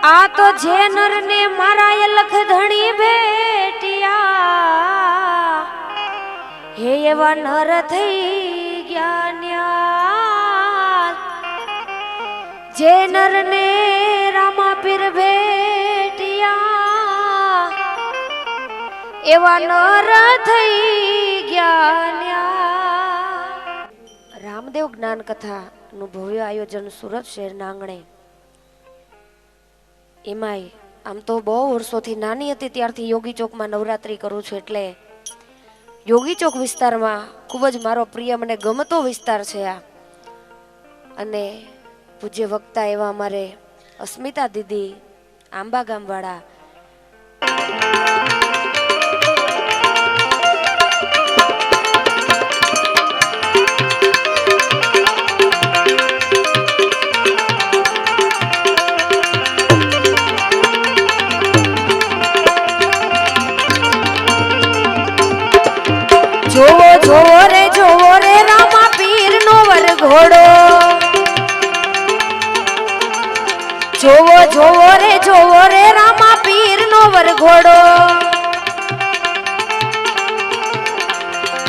आ तो जे नर ने मारा ये लख धणी भेटिया हे एवा नर थई ज्ञान्याल जे नर ने रामा पीर भेटिया एवा नर थई ज्ञान्याल। रामदेव ज्ञान कथा नु भव्य आयोजन सूरत शहर ना आंगणे एमाय आम तो बहु वर्षोथी नानी हती त्यारथी योगी चौक में नवरात्रि करूं छुं एटले योगी चौक विस्तार में खूब ज मारो प्रिय मने गमतो विस्तार छे आ अने पूज्य वक्ता एवा अमारे अस्मिता दीदी आंबा गामवाड़ा जोवो रे रामा पीर नो वर घोड़ो जोवो रे रामा पीर नो वर घोड़ो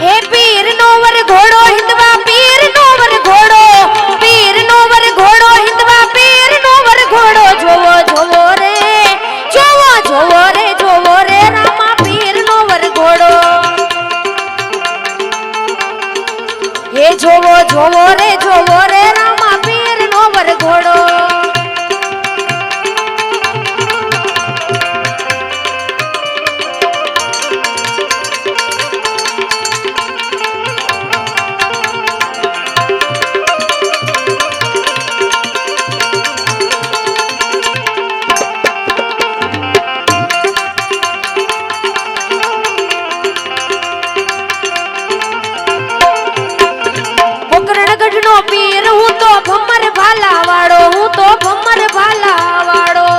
हे पीर नो वर घोड़ो हिंदवा पीर नो वर घोड़ो पीर नो वर घोड़ो हिंदवा पीर नो वर घोड़ो जोवो रे रामा पीर नो वर घोड़ो हे जोवो रे रामा पीर नो वर घोड़ो पीर हूँ तो भमर भाला वाड़ो हूँ तो भमर भाला वाड़ो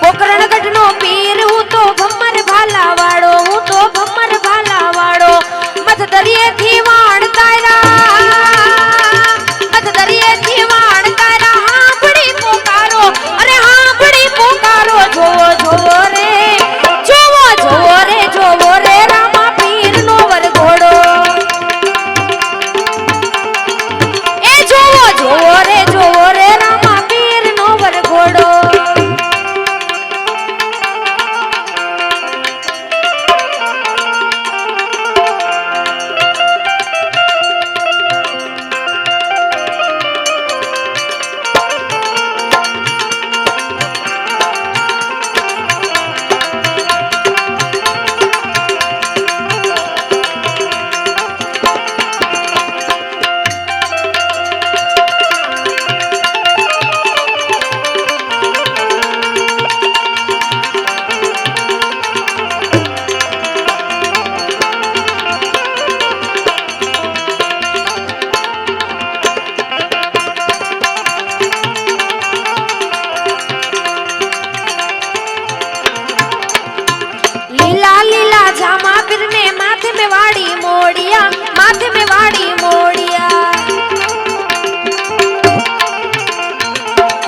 पोकरणगढ़ नो पीर हूँ तो भमर भाला वाड़ो हूँ तो भमर भाला वाड़ो मत दरिये थी वाण तारा मत दरिये थी वाण तारा हाँ बड़ी पुकारो अरे हाँ बड़ी पुकारो जोवो रे रामा पीर नो वर घोड़ो जोवो रे रामा पीर नो वर घोड़ो माथे में वाड़ी मोड़िया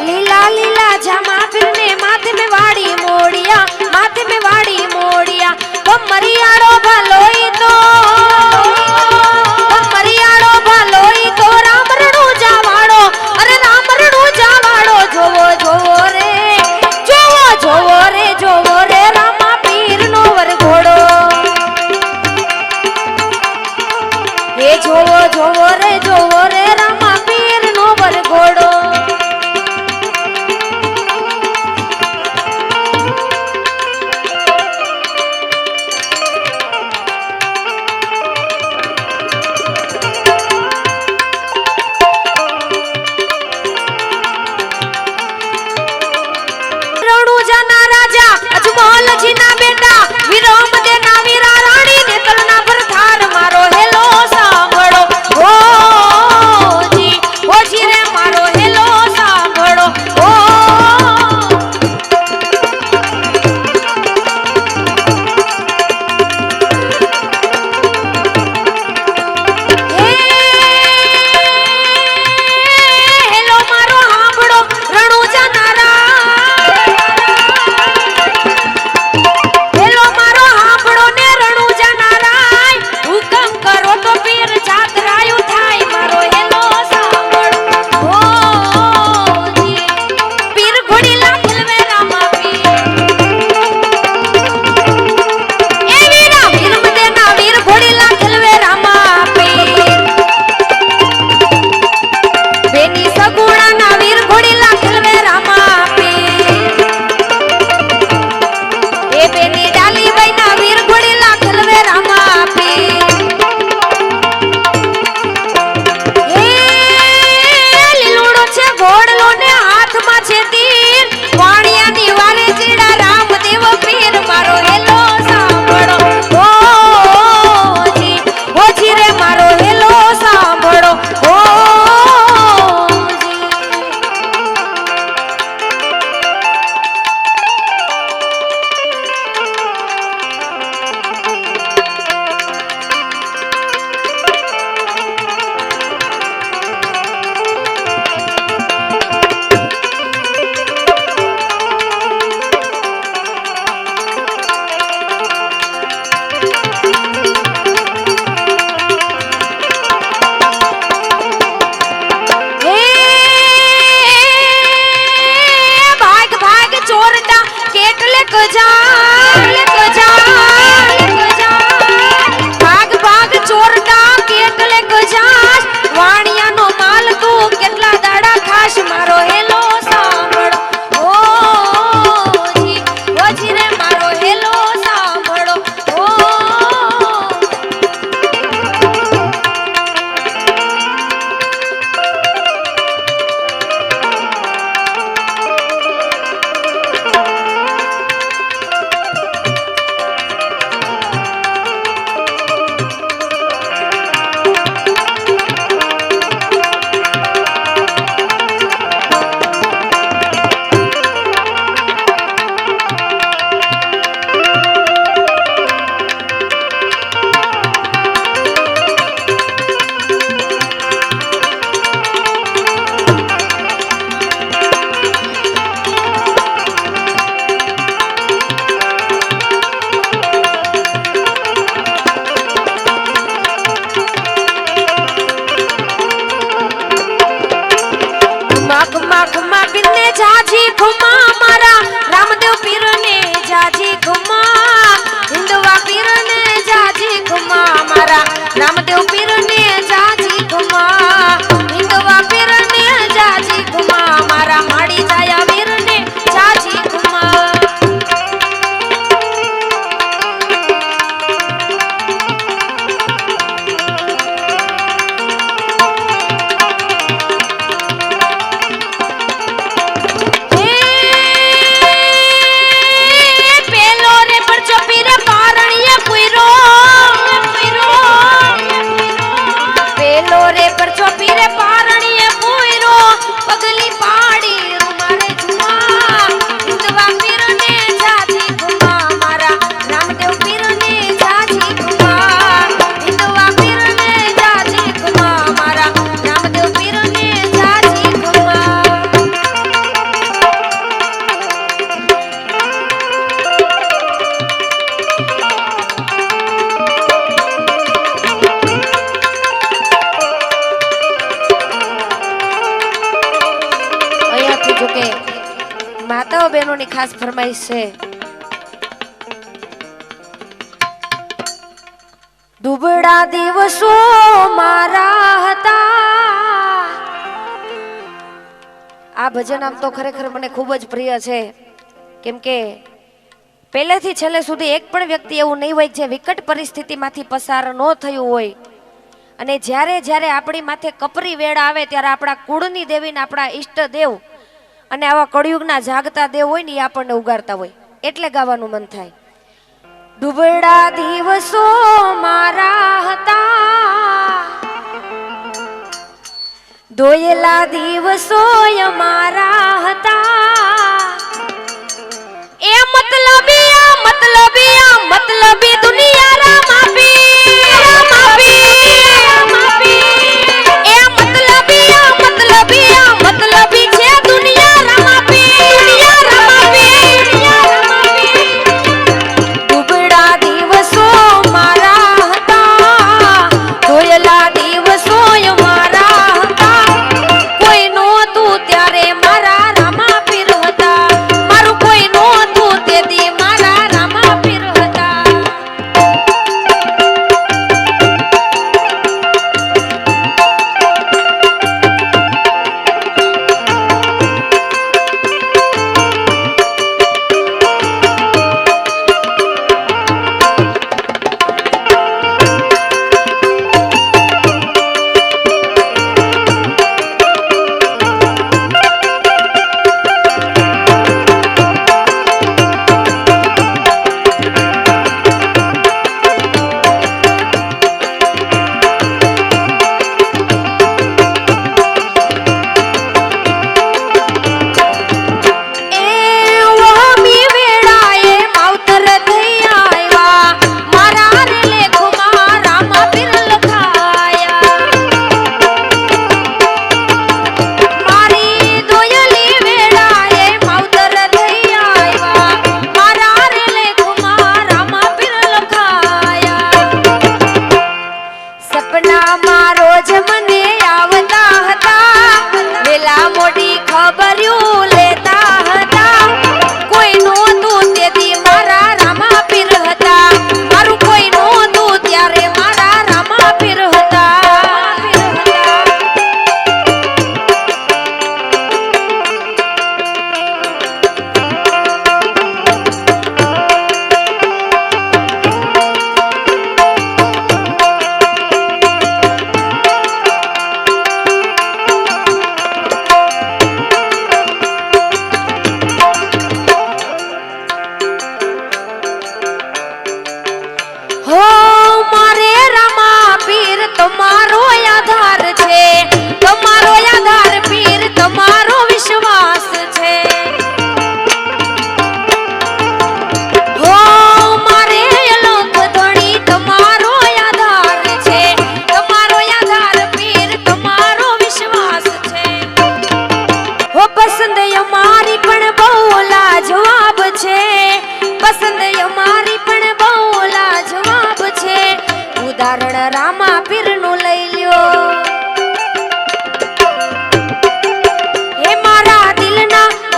लीला लीला जामा फिरने माथे में वाड़ी मोड़िया माथे में वाड़ी मोड़िया मरियाड़ो भलोई तो राम रणु जावाड़ो अरे राम रणु जावाड़ो जोवो रे रामा पीर नो वर घोड़ो हे जोवो रे रामा पीर नो वर घोड़ो रणुजा ना राजा अजमल जी ना बेटा विराम देना वीरा रानी ने तलना पर थार मारो हेलो सांभळो हो ખુમા મારા રામદેવ પીરને જાજી ખુમા હિંદવા પીરને જાજી ખુમા મારા રામદેવ પીરને જાજી ખુમા હિંદવા પીરને જાજી ખુમા મારા માડી જાયા વીરને જાજી ખુમા માતાઓ બહેનોની ખાસ ફરમાઈશ છે દુબળા દિવસો મારા હતા આ ભજન આમ તો ખરેખર મને ખૂબ જ પ્રિય છે કેમ કે પહેલેથી છેલ્લે સુધી એક પણ વ્યક્તિ એવું નહીં હોય જે વિકટ પરિસ્થિતિમાંથી પસાર ન થયું હોય અને જ્યારે જ્યારે આપણી માથે કપરી વેળ આવે ત્યારે આપણા કુળની દેવીને આપણા ઈષ્ટ દેવ અને આવા કળયુગના જાગતા દેવ હોય ને એ આપણને ઉગારતા હોય એટલે ગાવાનું મન થાય દુબળા દિવસો મારા હતા દોયેલા દિવસો અમારા હતા એ મતલબી દુનિયા રામાપી એ મતલબી છે દુનિયા રામાપી દુબળા દિવસો મારા હતા ધોયેલા દિવસો અમારા હતા કોઈ નહોતું ત્યારે મારા રામા પીર હતા મારું કોઈ નહોતું તેથી મારા રામા પીર હતા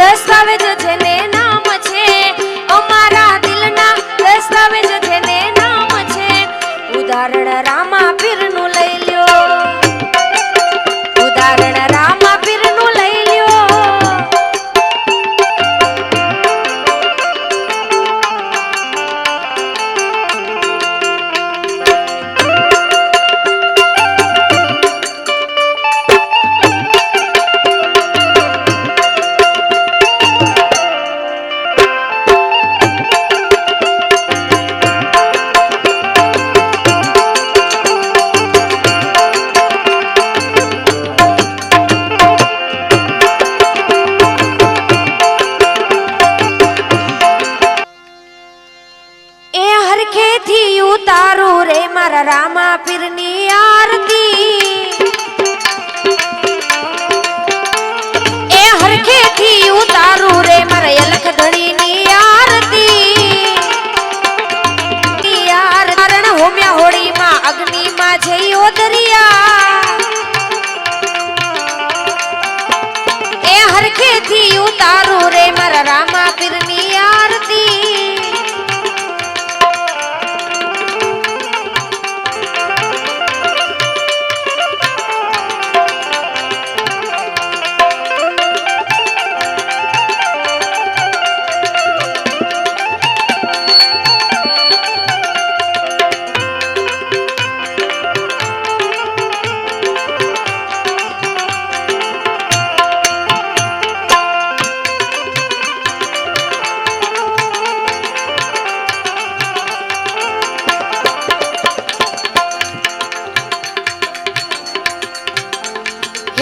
દસ્તાવેજ જેને નામ છે, અમારા દિલના દસ્તાવેજ જેને નામ છે. ઉદાહરણ રામા પીરનું લઈ લ્યો, ઉદાહરણ રામા પીરનું લઈ લ્યો. ઉતારું રે મારા રામા પીરની આરતી, એ હરખેથી ઉતારું રે મારા અલખ ધણીની આરતી. કારણ હોમ્યા હોળીમાં અગ્નિમાં જઈ ઓદરિયા, એ હરખેથી ઉતારું રે મારા રામા પીરની આરતી.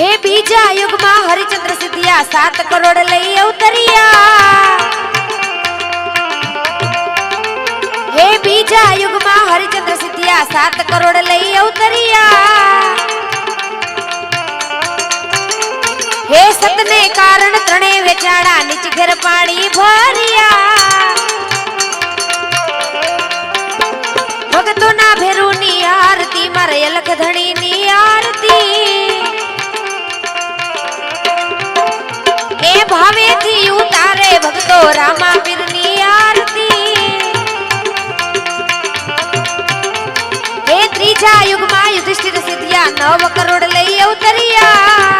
હે બીજા યુગમાં હરિચંદ્ર સિદ્ધિયા 7 કરોડ લઈ અવતરિયા, હે બીજા યુગમાં હરિચંદ્ર સિદ્ધિયા 7 કરોડ લઈ અવતરિયા. હે સતને કારણ ત્રણે વેચાણા નીચ ઘેર પાણી ભર્યા, ભક્તોના ભેરુની આરતી મારે અલખ ધણીની આરતી. એ ભાવેથી ઉતારે ભક્તો રામા પીરની આરતી. એ ત્રીજા યુગમાં યુધિષ્ઠિર સિદ્ધિયા 9 કરોડ લઈ અવતરિયા,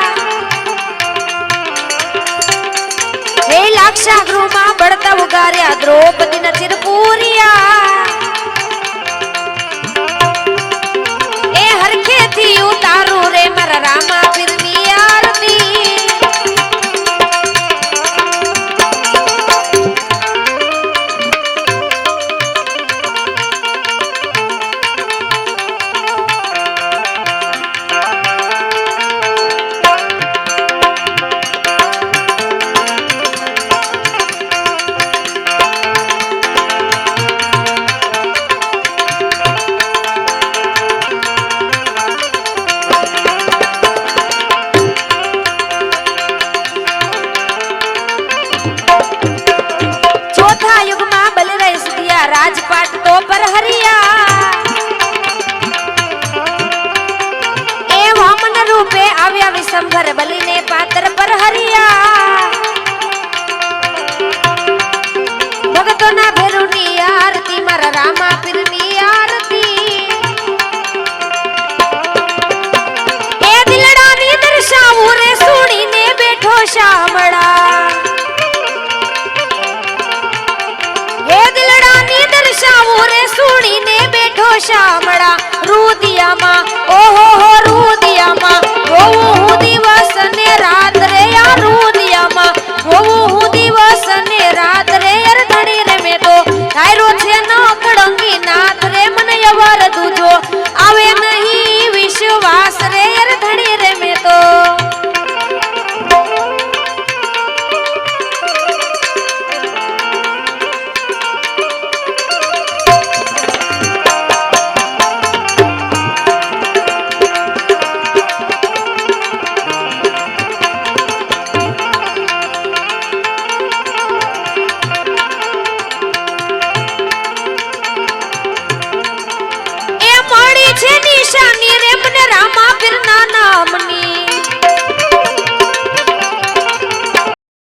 હે લાક્ષાગૃહમાં બળતા ઉગાર્યા દ્રૌપદીના ચિર પૂર્યા. એ હરખેથી ઉતારું રે મારા રામા પીરની આરતી. રાજપાટ તો પર હરિયા, એ વામન રૂપે આવ્યા વિશંભર બલીને પાત્ર પર હરિયા. ભક્તોના ભેરુની આરતી મારા રામા પીરની આરતી. એ દિલડાની દર્શાવું રે સુણીને બેઠો શામળા, દર્શાવું રે સુણીને બેઠો શામળા. રુદિયામાં ઓહો